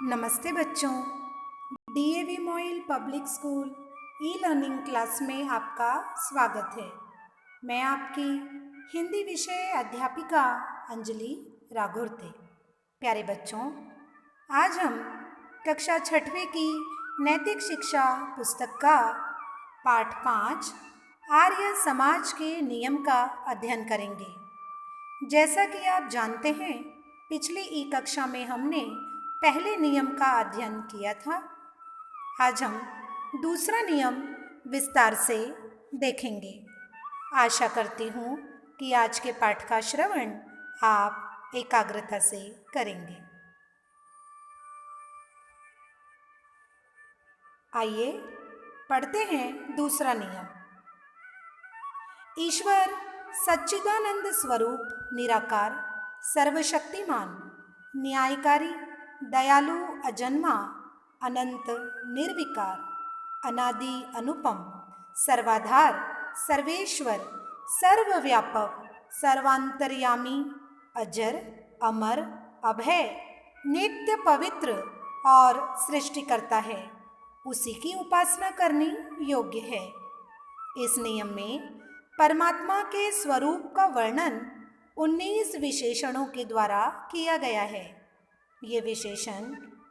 नमस्ते बच्चों। DAV Moil public school e learning class में आपका स्वागत है। मैं आपकी हिंदी विषय अध्यापिका अंजलि राघोरते। प्यारे बच्चों, आज हम कक्षा 6वीं की नैतिक शिक्षा पुस्तक का पाठ 5 आर्य समाज के नियम का अध्ययन करेंगे। जैसा कि आप जानते हैं, पिछली ई कक्षा में हमने पहले नियम का अध्ययन किया था। आज हम दूसरा नियम विस्तार से देखेंगे। आशा करती हूँ कि आज के पाठ का श्रवण आप एकाग्रता से करेंगे। आइए पढ़ते हैं दूसरा नियम। ईश्वर सच्चिदानंद स्वरूप निराकार, सर्वशक्तिमान, न्यायकारी, दयालु, अजन्मा, अनंत, निर्विकार, अनादि, अनुपम, सर्वाधार, सर्वेश्वर, सर्वव्यापक, सर्वांतर्यामी, अजर, अमर, अभय, नित्य, पवित्र और सृष्टिकर्ता है। उसी की उपासना करनी योग्य है। इस नियम में परमात्मा के स्वरूप का वर्णन 19 विशेषणों के द्वारा किया गया है। ये विशेषण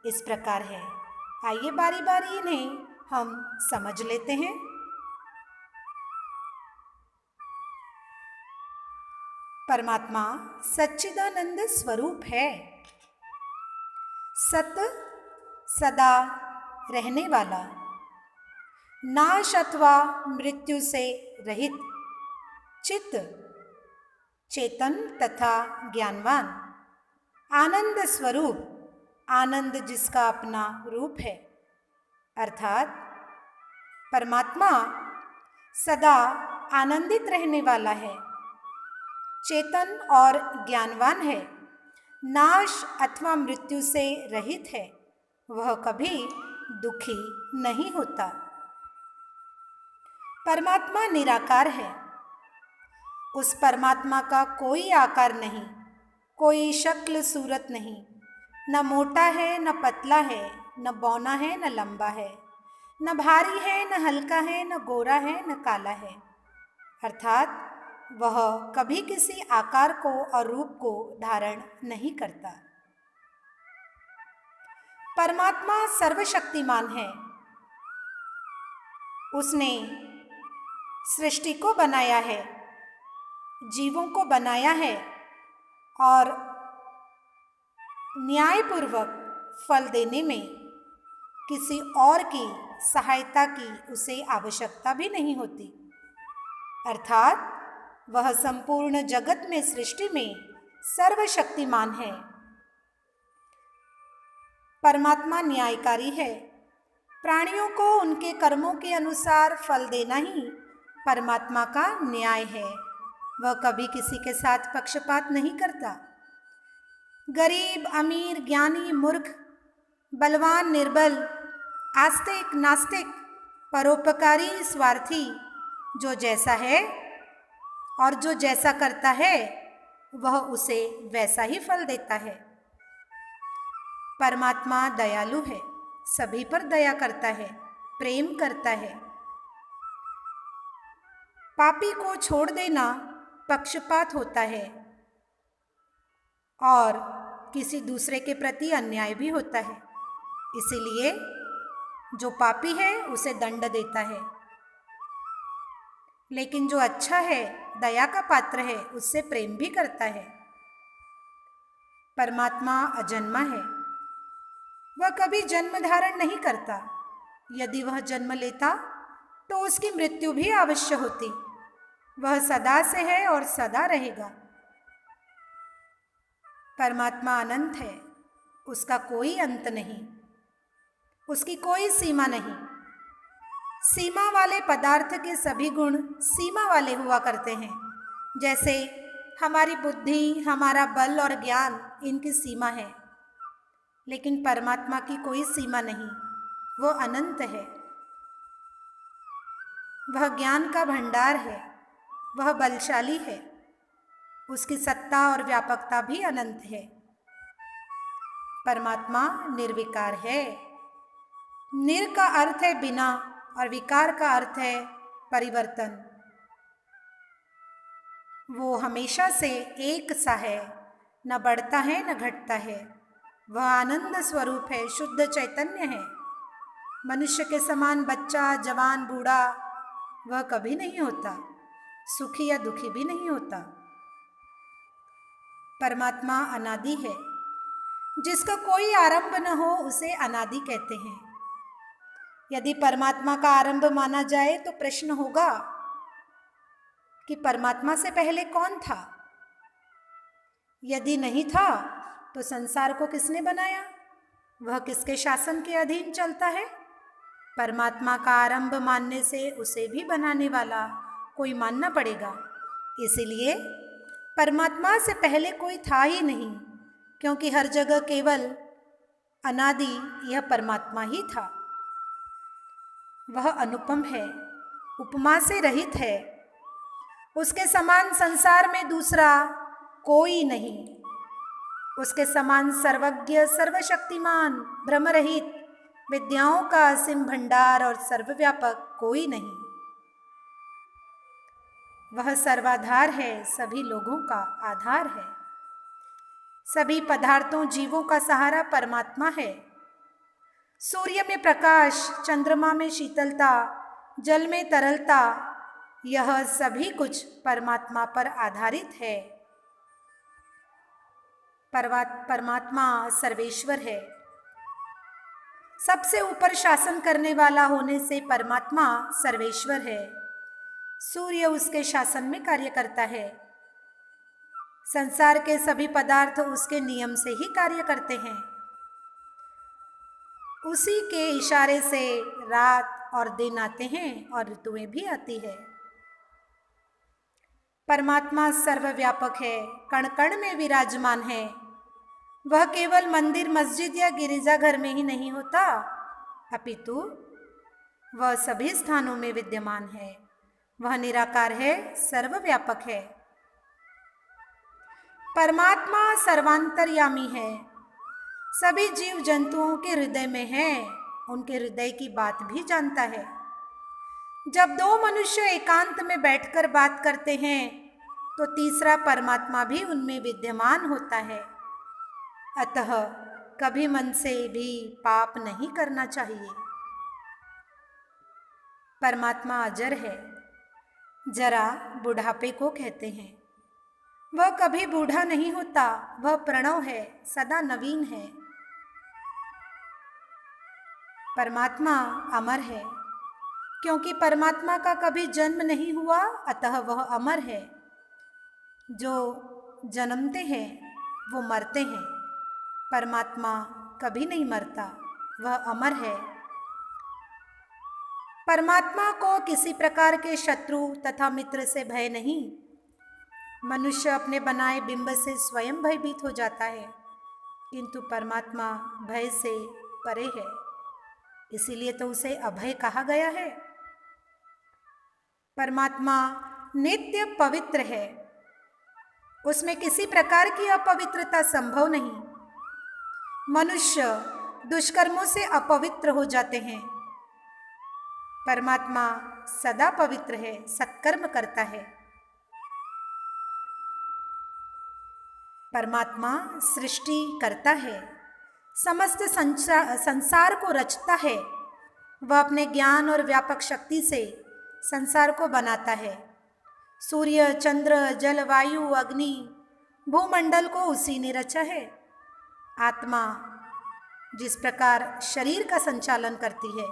इस प्रकार है। आइए बारी बारी इन्हें हम समझ लेते हैं। परमात्मा सच्चिदानंद स्वरूप है। सत, सदा रहने वाला, नाश अथवा मृत्यु से रहित, चित्त, चेतन तथा ज्ञानवान, आनंद स्वरूप, आनंद जिसका अपना रूप है। अर्थात परमात्मा सदा आनंदित रहने वाला है, चेतन और ज्ञानवान है, नाश अथवा मृत्यु से रहित है, वह कभी दुखी नहीं होता। परमात्मा निराकार है। उस परमात्मा का कोई आकार नहीं, कोई शक्ल सूरत नहीं, न मोटा है न पतला है, न बौना है न लंबा है, न भारी है न हल्का है, न गोरा है न काला है। अर्थात वह कभी किसी आकार को और रूप को धारण नहीं करता। परमात्मा सर्वशक्तिमान है। उसने सृष्टि को बनाया है, जीवों को बनाया है और न्यायपूर्वक फल देने में किसी और की सहायता की उसे आवश्यकता भी नहीं होती। अर्थात वह संपूर्ण जगत में, सृष्टि में सर्वशक्तिमान है। परमात्मा न्यायकारी है। प्राणियों को उनके कर्मों के अनुसार फल देना ही परमात्मा का न्याय है। वह कभी किसी के साथ पक्षपात नहीं करता। गरीब, अमीर, ज्ञानी, मूर्ख, बलवान, निर्बल, आस्तिक, नास्तिक, परोपकारी, स्वार्थी, जो जैसा है और जो जैसा करता है वह उसे वैसा ही फल देता है। परमात्मा दयालु है, सभी पर दया करता है, प्रेम करता है। पापी को छोड़ देना पक्षपात होता है और किसी दूसरे के प्रति अन्याय भी होता है। इसीलिए जो पापी है उसे दंड देता है, लेकिन जो अच्छा है, दया का पात्र है, उससे प्रेम भी करता है। परमात्मा अजन्मा है। वह कभी जन्म धारण नहीं करता। यदि वह जन्म लेता तो उसकी मृत्यु भी अवश्य होती। वह सदा से है और सदा रहेगा। परमात्मा अनंत है। उसका कोई अंत नहीं, उसकी कोई सीमा नहीं। सीमा वाले पदार्थ के सभी गुण सीमा वाले हुआ करते हैं। जैसे हमारी बुद्धि, हमारा बल और ज्ञान, इनकी सीमा है, लेकिन परमात्मा की कोई सीमा नहीं। वो अनंत है। वह ज्ञान का भंडार है, वह बलशाली है, उसकी सत्ता और व्यापकता भी अनंत है। परमात्मा निर्विकार है। निर का अर्थ है बिना और विकार का अर्थ है परिवर्तन। वो हमेशा से एक सा है, न बढ़ता है न घटता है। वह आनंद स्वरूप है, शुद्ध चैतन्य है। मनुष्य के समान बच्चा, जवान, बूढ़ा वह कभी नहीं होता, सुखी या दुखी भी नहीं होता। परमात्मा अनादि है। जिसका कोई आरंभ न हो उसे अनादि कहते हैं। यदि परमात्मा का आरंभ माना जाए तो प्रश्न होगा कि परमात्मा से पहले कौन था? यदि नहीं था तो संसार को किसने बनाया? वह किसके शासन के अधीन चलता है? परमात्मा का आरंभ मानने से उसे भी बनाने वाला कोई मानना पड़ेगा। इसीलिए परमात्मा से पहले कोई था ही नहीं, क्योंकि हर जगह केवल अनादि यह परमात्मा ही था। वह अनुपम है, उपमा से रहित है। उसके समान संसार में दूसरा कोई नहीं। उसके समान सर्वज्ञ, सर्वशक्तिमान, भ्रमरहित, विद्याओं का असीम भंडार और सर्वव्यापक कोई नहीं। वह सर्वाधार है, सभी लोगों का आधार है। सभी पदार्थों, जीवों का सहारा परमात्मा है। सूर्य में प्रकाश, चंद्रमा में शीतलता, जल में तरलता, यह सभी कुछ परमात्मा पर आधारित है। परमात्मा सर्वेश्वर है। सबसे ऊपर शासन करने वाला होने से परमात्मा सर्वेश्वर है। सूर्य उसके शासन में कार्य करता है। संसार के सभी पदार्थ उसके नियम से ही कार्य करते हैं। उसी के इशारे से रात और दिन आते हैं और ऋतुएं भी आती है। परमात्मा सर्वव्यापक है, कण कण में विराजमान है। वह केवल मंदिर, मस्जिद या गिरिजाघर में ही नहीं होता, अपितु वह सभी स्थानों में विद्यमान है। वह निराकार है, सर्वव्यापक है। परमात्मा सर्वांतर्यामी है। सभी जीव जंतुओं के हृदय में है, उनके हृदय की बात भी जानता है। जब दो मनुष्य एकांत में बैठकर बात करते हैं तो तीसरा परमात्मा भी उनमें विद्यमान होता है। अतः कभी मन से भी पाप नहीं करना चाहिए। परमात्मा अजर है। जरा बुढ़ापे को कहते हैं। वह कभी बूढ़ा नहीं होता, वह प्रणव है, सदा नवीन है। परमात्मा अमर है। क्योंकि परमात्मा का कभी जन्म नहीं हुआ, अतः वह अमर है। जो जन्मते हैं वो मरते हैं, परमात्मा कभी नहीं मरता, वह अमर है। परमात्मा को किसी प्रकार के शत्रु तथा मित्र से भय नहीं। मनुष्य अपने बनाए बिंब से स्वयं भयभीत हो जाता है, किंतु परमात्मा भय से परे है। इसीलिए तो उसे अभय कहा गया है। परमात्मा नित्य पवित्र है। उसमें किसी प्रकार की अपवित्रता संभव नहीं। मनुष्य दुष्कर्मों से अपवित्र हो जाते हैं। परमात्मा सदा पवित्र है, सत्कर्म करता है। परमात्मा सृष्टि करता है, समस्त संसार को रचता है। वह अपने ज्ञान और व्यापक शक्ति से संसार को बनाता है। सूर्य, चंद्र, जल, वायु, अग्नि, भूमंडल को उसी ने रचा है। आत्मा जिस प्रकार शरीर का संचालन करती है,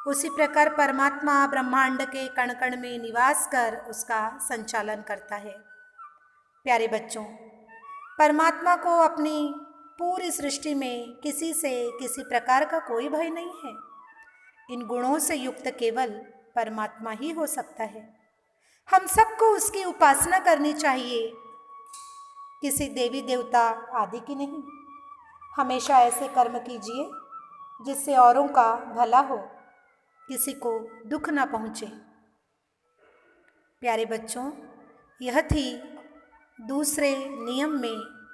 उसी प्रकार परमात्मा ब्रह्मांड के कण कण में निवास कर उसका संचालन करता है। प्यारे बच्चों, परमात्मा को अपनी पूरी सृष्टि में किसी से किसी प्रकार का कोई भय नहीं है। इन गुणों से युक्त केवल परमात्मा ही हो सकता है। हम सबको उसकी उपासना करनी चाहिए, किसी देवी देवता आदि की नहीं। हमेशा ऐसे कर्म कीजिए जिससे औरों का भला हो, किसी को दुख ना पहुँचे। प्यारे बच्चों, यह थी दूसरे नियम में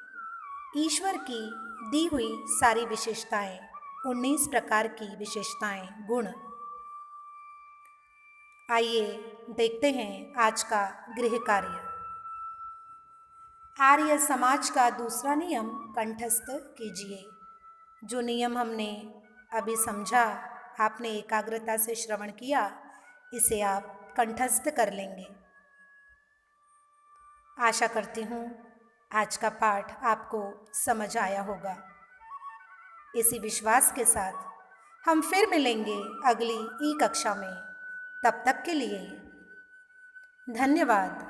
ईश्वर की दी हुई सारी विशेषताएं, 19 प्रकार की विशेषताएं, गुण। आइए देखते हैं आज का गृह कार्य। आर्य समाज का दूसरा नियम कंठस्थ कीजिए। जो नियम हमने अभी समझा, आपने एकाग्रता से श्रवण किया, इसे आप कंठस्थ कर लेंगे। आशा करती हूँ आज का पाठ आपको समझ आया होगा। इसी विश्वास के साथ हम फिर मिलेंगे अगली ई कक्षा में। तब तक के लिए धन्यवाद।